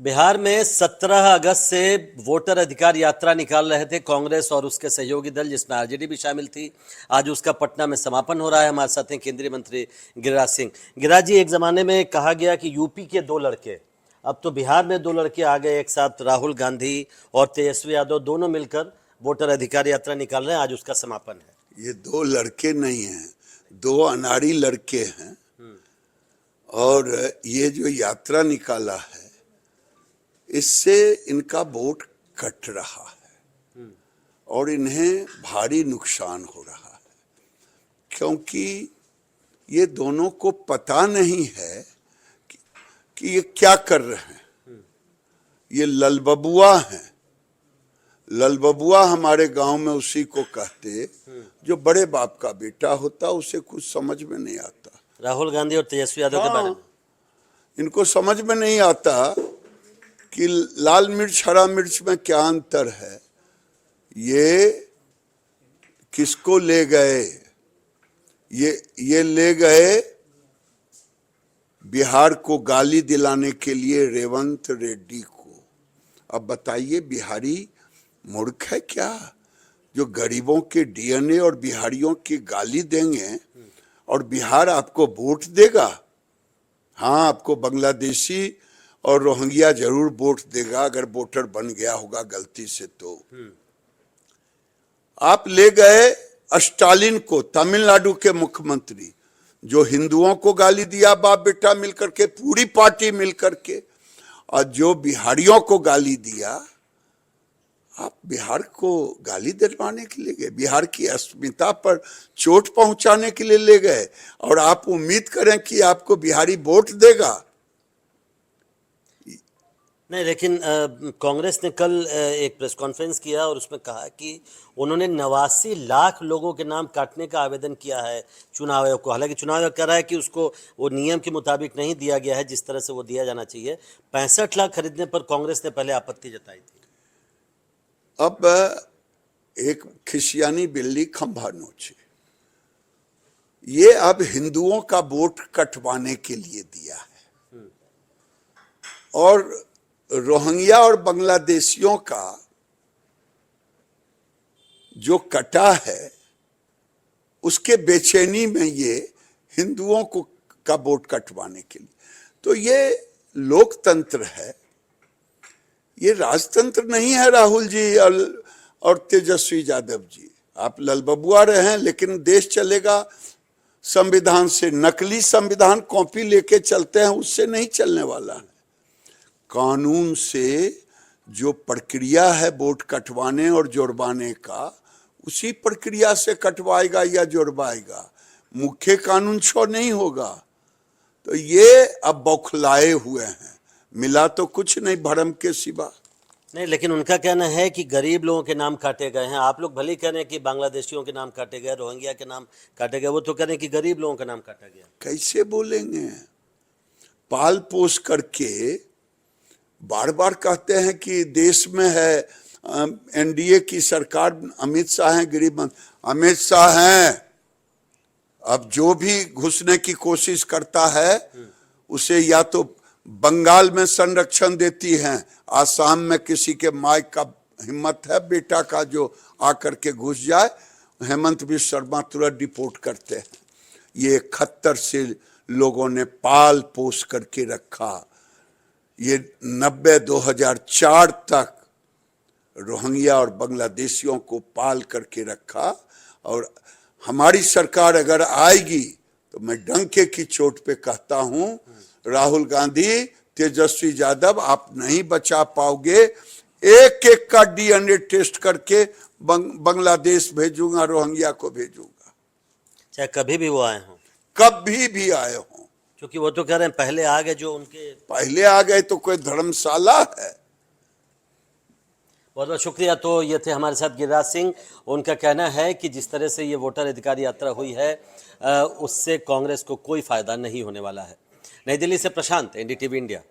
बिहार में 17 अगस्त से वोटर अधिकार यात्रा निकाल रहे थे कांग्रेस और उसके सहयोगी दल, जिसमें आरजेडी भी शामिल थी। आज उसका पटना में समापन हो रहा है। हमारे साथ हैं केंद्रीय मंत्री गिरिराज सिंह। गिरिराज जी, एक जमाने में कहा गया कि यूपी के दो लड़के, अब तो बिहार में दो लड़के आ गए एक साथ, राहुल गांधी और तेजस्वी यादव दोनों मिलकर वोटर अधिकार यात्रा निकाल रहे हैं। आज उसका समापन है। ये दो लड़के नहीं हैं, दो अनाड़ी लड़के हैं। और ये जो यात्रा निकाला है, इससे इनका वोट कट रहा है और इन्हें भारी नुकसान हो रहा है, क्योंकि ये दोनों को पता नहीं है कि ये क्या कर रहे हैं। ये ललबबुआ हैं। ललबबुआ हमारे गांव में उसी को कहते जो बड़े बाप का बेटा होता, उसे कुछ समझ में नहीं आता। राहुल गांधी और तेजस्वी यादव के बारे में इनको समझ में नहीं आता कि लाल मिर्च हरा मिर्च में क्या अंतर है। ये किसको ले गए? ये ले गए बिहार को गाली दिलाने के लिए रेवंत रेड्डी को। अब बताइए, बिहारी मूर्ख है क्या जो गरीबों के डीएनए और बिहारियों की गाली देंगे और बिहार आपको वोट देगा? हाँ, आपको बांग्लादेशी और रोहिंग्या जरूर वोट देगा अगर वोटर बन गया होगा गलती से। तो आप ले गए स्टालिन को, तमिलनाडु के मुख्यमंत्री, जो हिंदुओं को गाली दिया बाप बेटा मिलकर के, पूरी पार्टी मिलकर के, और जो बिहारियों को गाली दिया। आप बिहार को गाली दिलवाने के लिए गए, बिहार की अस्मिता पर चोट पहुंचाने के लिए ले गए, और आप उम्मीद करें कि आपको बिहारी वोट देगा? नहीं, लेकिन कांग्रेस ने कल एक प्रेस कॉन्फ्रेंस किया और उसमें कहा कि उन्होंने 89 लाख लोगों के नाम काटने का आवेदन किया है चुनाव आयोग को। हालांकि चुनाव आयोग कह रहा है कि उसको वो नियम के मुताबिक नहीं दिया गया है जिस तरह से वो दिया जाना चाहिए। 65 लाख खरीदने पर कांग्रेस ने पहले आपत्ति जताई थी। अब एक खिसियानी बिल्ली खंभा नोचे। ये अब हिंदुओं का वोट कटवाने के लिए दिया है, और रोहिंग्या और बांग्लादेशियों का जो कटा है उसके बेचैनी में ये हिंदुओं को का वोट कटवाने के लिए। तो ये लोकतंत्र है, ये राजतंत्र नहीं है। राहुल जी और तेजस्वी यादव जी, आप ललबबुआ रहे हैं, लेकिन देश चलेगा संविधान से। नकली संविधान कॉपी लेके चलते हैं, उससे नहीं चलने वाला है। कानून से जो प्रक्रिया है वोट कटवाने और जुड़वाने का, उसी प्रक्रिया से कटवाएगा या जुड़वाएगा, मुख्य कानून छो नहीं होगा। तो ये अब बौखलाए हुए हैं, मिला तो कुछ नहीं भरम के सिवा। नहीं, लेकिन उनका कहना है कि गरीब लोगों के नाम काटे गए हैं। आप लोग भले कह रहे हैं कि बांग्लादेशियों के नाम काटे गए, रोहिंग्या के नाम काटे गए, वो तो कह रहे हैं कि गरीब लोगों का नाम काटा गया। कैसे बोलेंगे? पाल पोस करके बार बार कहते हैं कि देश में है एनडीए की सरकार, अमित शाह हैं गरीब मंत्री। अमित शाह हैं, अब जो भी घुसने की कोशिश करता है उसे या तो बंगाल में संरक्षण देती हैं, आसाम में किसी के माई का हिम्मत है बेटा का जो आकर के घुस जाए, हेमंत बिश्व शर्मा तुरंत रिपोर्ट करते हैं। ये 71 से लोगों ने पाल पोस करके रखा। ये 2004 तक रोहिंग्या और बांग्लादेशियों को पाल करके रखा। और हमारी सरकार अगर आएगी तो मैं डंके की चोट पे कहता हूं, राहुल गांधी, तेजस्वी यादव, आप नहीं बचा पाओगे। एक एक का डीएनए टेस्ट करके बांग्लादेश भेजूंगा, रोहिंग्या को भेजूंगा, चाहे कभी भी वो आए हों, कभी भी आए हों। क्योंकि वो तो कह रहे हैं पहले आ गए, जो उनके पहले आ गए तो कोई धर्मशाला है। बहुत बहुत शुक्रिया। तो ये थे हमारे साथ गिरिराज सिंह। उनका कहना है कि जिस तरह से ये वोटर अधिकार यात्रा हुई है, उससे कांग्रेस को कोई फायदा नहीं होने वाला है। नई दिल्ली से प्रशांत, एनडीटीवी इंडिया।